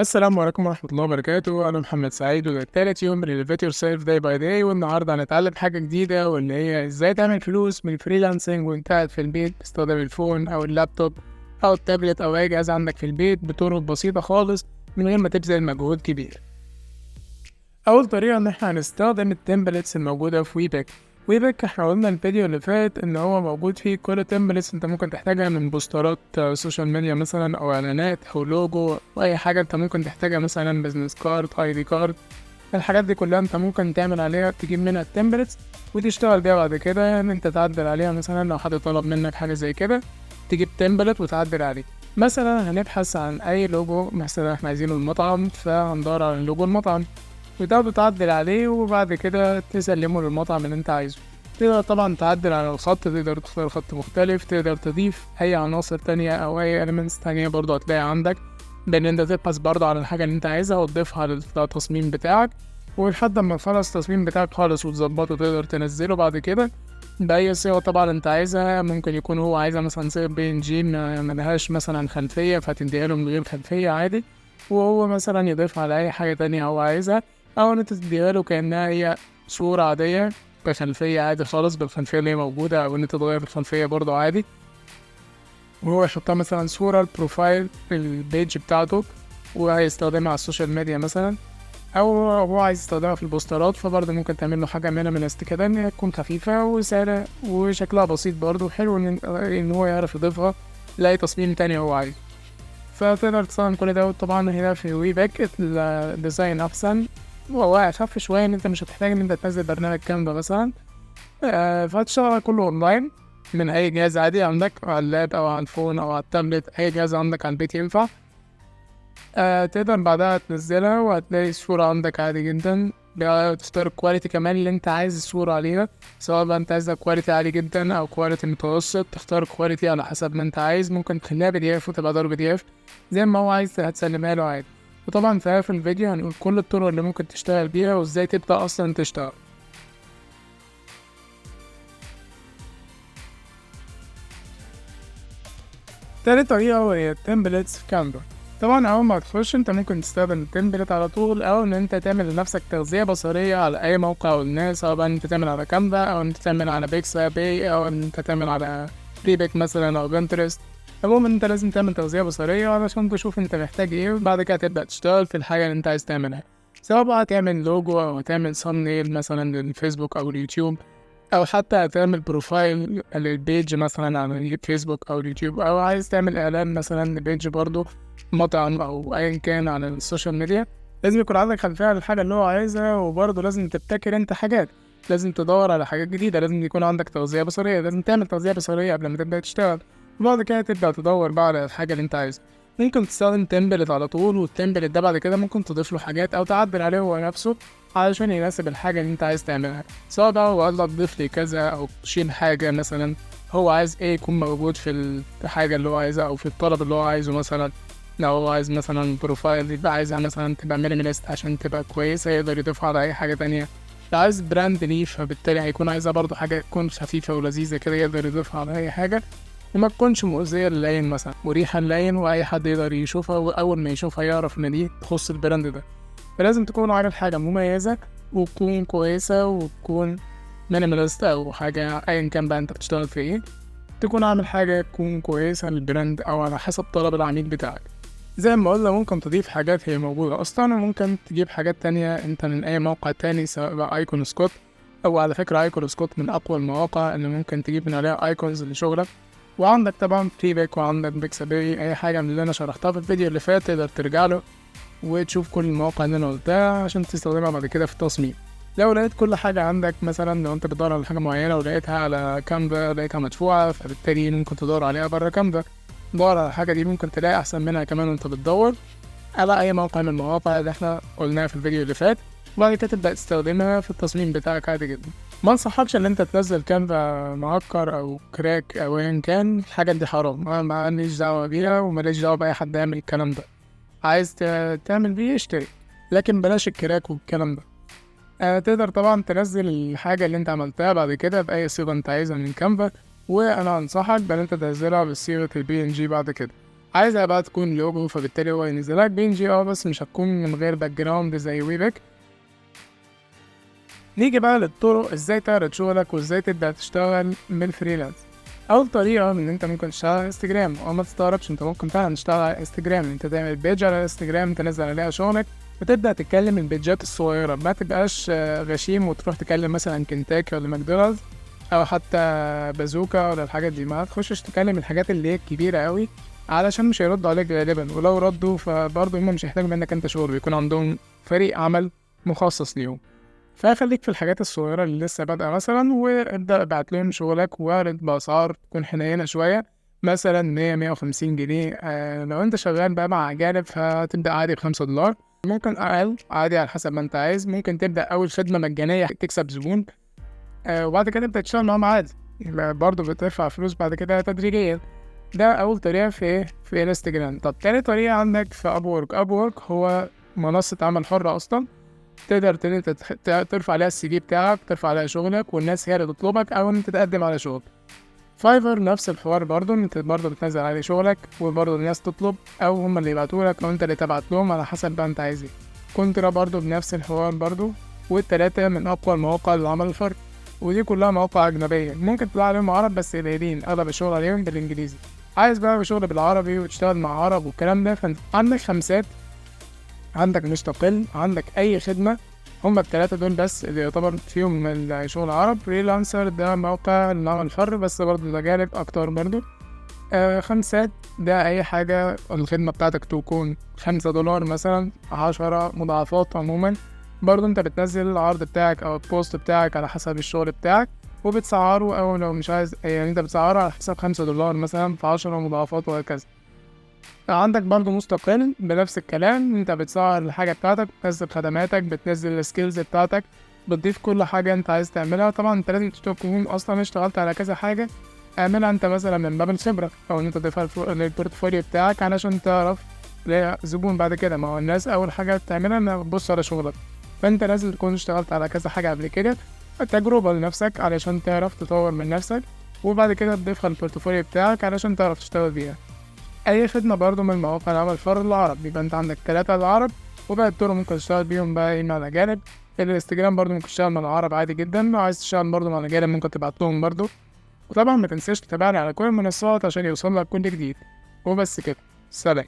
السلام عليكم ورحمة الله وبركاته. أنا محمد سعيد وده تالت يوم من Elevate Yourself Day by Day، والنهاردة هنتعلم حاجة جديدة واللي هي إزاي تعمل فلوس من الفريلانسنج وأنت قاعد في البيت باستخدام الفون أو اللابتوب أو التابلت أو أي جهاز عندك في البيت بطرق بسيطة خالص من غير ما تبذل مجهود كبير. أول طريقة إن إحنا هنستخدم التمبلتس الموجودة في ويبك. إحنا قلنا الفيديو اللي فات إن هو موجود فيه كل التمبلتس أنت ممكن تحتاجها من بوسترات سوشيال ميديا مثلا أو إعلانات أو لوجو وأي حاجة أنت ممكن تحتاجها، مثلا بزنس كارد، أي دي كارد. الحاجات دي كلها أنت ممكن تعمل عليها، تجيب منها التمبلتس وتشتغل بيها بعد كده. إن أنت تعدل عليها، مثلا لو حد طلب منك حاجة زي كده تجيب تمبلت وتعدل عليه. مثلا هنبحث عن أي لوجو، مثلا إحنا عايزينه المطعم فهندور على لوجو المطعم وتقعد تعدل عليه وبعد كده تسلمه للمطعم اللي انت عايزه. تقدر طبعا تعدل على الخط، تقدر تختار خط مختلف، تقدر تضيف اي عناصر تانية او اي elements تانية برضو هتلاقي عندك، بان انت تبحث برضو على الحاجة اللي انت عايزها وتضيفها للتصميم بتاعك. ولحد ما تخلص التصميم بتاعك خالص وتظبطه تقدر تنزله بعد كده بأي صيغة طبعا انت عايزها. ممكن يكون هو عايزها مثلا صيغة PNG ملهاش مثلا خلفية فتديها له من غير خلفية عادي، وهو مثلا يضيفها على أي حاجة تانية هو عايزها، أو إن أنت تديها له كأنها هي صورة عادية بخلفية عادي خالص بالخلفية اللي هي موجودة، أو إن أنت تغير الخلفية برضه عادي، وهو يحطها مثلا صورة البروفايل في البيج بتاعته وهيستخدمها على السوشيال ميديا مثلا، أو هو عايز يستخدمها في البوسترات فبرضه ممكن تعمل له حاجة منها من كده إن هي تكون خفيفة وسهلة وشكلها بسيط برضه حلو إن هو يعرف يضيفها لأي تصميم تاني هو عايزه. فتقدر تستخدم كل ده. طبعا هنا في ويباك الديزاين أحسن وهو أخف شوية، إن أنت مش هتحتاج إن أنت تنزل برنامج كانفا مثلا. فهتشتغل كله أونلاين من أي جهاز عادي عندك، على اللاب أو على الفون أو على التابلت، أي جهاز عندك على البيت ينفع. تقدر بعدها تنزلها وهتلاقي الصورة عندك عادي جدا. بقى تختار الكواليتي كمان اللي انت عايز الصورة عليها، سواء بقى انت عايزها كواليتي عالي جدا او كواليتي متوسط. تختار كواليتي على حسب ما انت عايز، ممكن تخليها PDF وتبقى دار PDF زي ما هو عايز هتسلمها له عادي. وطبعا في الفيديو هنقول كل الطرق اللي ممكن تشتغل بيها وازاي تبدأ اصلا تشتغل. تالت طريقة وهي التمبلتس في كانفا. طبعا أول ما تخش أنت ممكن تستخدم التمبلت على طول، أو إن أنت تعمل لنفسك تغذية بصرية على أي موقع للناس، سواء بقى أنت تعمل على كانفا أو أنت تعمل على بيكسا باي أو إن أنت تعمل على فريبيك مثلا أو بنترست. المهم أنت لازم تعمل تغذية بصرية علشان تشوف أنت محتاج إيه، وبعد كده تبدأ تشتغل في الحاجة اللي أنت عايز تعملها، سواء بقى تعمل لوجو أو تعمل صمنيل مثلا للفيسبوك أو اليوتيوب، او حتى تعمل بروفايل للبيج مثلا على الفيسبوك او اليوتيوب، او عايز تعمل اعلان مثلا لبيج برضو مطعم او ايا كان على السوشيال ميديا. لازم يكون عندك خلفية عن الحاجة اللي هو عايزها، وبرضه لازم تبتكر انت حاجات، لازم تدور على حاجات جديدة، لازم يكون عندك تغذية بصرية، لازم تعمل تغذية بصرية قبل ما تبدأ تشتغل، وبعد كده تبدأ تدور بقى على الحاجة اللي انت عايزها. ممكن تستخدم تمبلت على طول، والتمبلت ده بعد كده ممكن تضيف له حاجات او تعدل عليه هو نفسه علشان يناسب الحاجة اللي انت عايز تعملها، سواء بقى هو قال لك ضيف لي كذا او شيل حاجة مثلا هو عايز ايه يكون موجود في الحاجة اللي هو عايزها او في الطلب اللي هو عايزه. مثلا لو هو عايز مثلا بروفايل يبقى عايزها مثلا تبقى مينيماليست عشان تبقى كويسة يقدر يضيفها على أي حاجة تانية. لو عايز براند ليه فبالتالي هيكون عايزها برضه حاجة تكون خفيفة ولذيذة كده يقدر يضيفها على أي حاجة، وما تكونش مؤذية للعين مثلا، مريحة للعين وأي حد يقدر يشوفها وأول ما يشوفها يعرف إن دي تخص البراند ده. فلازم تكون عامل حاجة مميزة وتكون كويسة وتكون مينيماليست أو حاجة أيا كان بقى أنت بتشتغل في إيه، تكون عامل حاجة تكون كويسة للبراند أو على حسب طلب العميل بتاعك. زي ما قلنا ممكن تضيف حاجات هي موجودة أصلا، وممكن تجيب حاجات تانية أنت من أي موقع تاني، سواء بقى أيكون سكوت. أو على فكرة أيكون سكوت من أقوى المواقع اللي ممكن تجيب من عليها أيكونز لشغلك. وعندك طبعا فريبيك وعندك بيكسابي، أي حاجة من اللي أنا شرحتها في الفيديو اللي فات تقدر ترجع له وتشوف كل المواقع اللي أنا قلتها عشان تستخدمها بعد كده في التصميم. لو لقيت كل حاجة عندك، مثلا لو أنت بتدور على حاجة معينة ولقيتها على كانفا لقيتها مدفوعة، فبالتالي ممكن تدور عليها برا كانفا. دور على الحاجة دي ممكن تلاقي أحسن منها كمان وأنت بتدور على أي موقع من المواقع اللي احنا قلناها في الفيديو اللي فات، وبعد كده تبدأ تستخدمها في التصميم بتاعك عادي جدا. ما انصحكش ان انت تنزل كانفا معكر او كراك او ايا كان، الحاجات دي حرام، انا ماليش دعوة بيها وماليش دعوة بأي حد يعمل الكلام ده. عايز تعمل بيه اشتري، لكن بلاش الكراك والكلام ده. تقدر طبعا تنزل الحاجة اللي انت عملتها بعد كده بأي صيغة انت عايزها من كانفا، وانا انصحك بان انت تنزلها بصيغة PNG بعد كده. عايزها بقى تكون لوجو، فبالتالي هو ينزلك PNG بس مش هتكون من غير باك جراوند زي ويبك. نيجي بقى للطرق ازاي تعرض شغلك وازاي تبدأ تشتغل من الفريلانس. اول طريقة ان انت ممكن تشتغل على انستجرام، وما تستغربش انت ممكن فعلا تشتغل على انستجرام، انت تعمل بيج على انستجرام تنزل عليها شغلك وتبدأ تتكلم البيجات الصغيرة، ما تبقاش غشيم وتروح تكلم مثلا كنتاكي ولا ماكدونالدز او حتى بازوكا ولا الحاجات دي. ما تخشش تكلم الحاجات اللي هي الكبيرة قوي علشان مش هيردوا عليك غالبا، ولو ردوا فبرضه هم مش هيحتاجوا منك انت شغل، بيكون عندهم فريق عمل مخصص ليهم. فخليك في الحاجات الصغيرة اللي لسه بادئة مثلا، وابدأ ابعت لهم شغلك واعرض بأسعار تكون حنينة شوية، مثلا 100-150 جنيه. لو انت شغال بقى مع أجانب فهتبدأ عادي ب5 دولار، ممكن أقل عادي على حسب ما انت عايز. ممكن تبدأ أول خدمة مجانية تكسب زبون، وبعد كده تبدأ تشتغل معاهم عادي، يبقى برضه بتدفع فلوس بعد كده تدريجيا. ده أول طريقة في انستجرام. طب تاني طريقة عندك في أبورك هو منصة عمل حر أصلا، تقدر إن انت ترفع عليها الCV بتاعك، ترفع عليها شغلك والناس هي اللي تطلبك او ان انت تقدم على شغل. فايفر نفس الحوار برضو، انت برضو بتنزل عليه شغلك وبرضو الناس تطلب او هم اللي يبعتولك او انت اللي تبعت لهم على حسب بقى انت عايز ايه. كونترا برضو بنفس الحوار برضو. والتلاتة من اقوى المواقع للعمل الحر، ودي كلها مواقع اجنبية، ممكن تلاقي عليهم عرب بس قليلين، اغلب الشغل عليهم بالانجليزي. عايز بقى شغل بالعربي وتشتغل مع عرب والكلام ده، فانت عندك خمسات، عندك مستقل، عندك اي خدمة. هما التلاتة دول بس اللي يعتبر فيهم الشغل عرب. فريلانسر ده موقع للعمل الحر بس برضه ده جانب أكتر برضه. خمسات ده أي حاجة الخدمة بتاعتك تكون 5 دولار مثلا، 10 مضاعفات عموما. برضه انت بتنزل العرض بتاعك أو البوست بتاعك على حسب الشغل بتاعك وبتسعره، أو لو مش عايز يعني انت بتسعره على حسب 5 دولار مثلا في 10 مضاعفات وهكذا. عندك برضو مستقل بنفس الكلام، انت بتسعر الحاجة بتاعتك، بتنزل خدماتك، بتنزل السكيلز بتاعتك، بتضيف كل حاجة انت عايز تعملها. طبعا انت لازم تكون اصلا اشتغلت على كذا حاجة، اعملها انت مثلا من باب الخبرة او ان انت تضيفها للبورتفوليو بتاعك علشان تعرف تلاقي زبون بعد كده. ما هو الناس اول حاجة بتعملها انها بتبص على شغلك، فانت لازم تكون اشتغلت على كذا حاجة قبل كده، تجربة لنفسك علشان تعرف تطور من نفسك، وبعد كده تضيفها للبورتفوليو بتاعك علشان تعرف تشتغل بيها. اي خدمه برضو من مواقع العمل الحر العرب، يبقى انت عندك 3 العرب، وباقي الطرق ممكن تشتغل بيهم بقى مع الاجانب. الانستجرام برضو ممكن تشتغل مع العرب عادي جدا، لو عايز تشتغل برضو مع الاجانب ممكن تبعت لهم برضو. وطبعا ما تنساش تتابعني على كل المنصات عشان يوصلك كل جديد. وبس كده، سلام.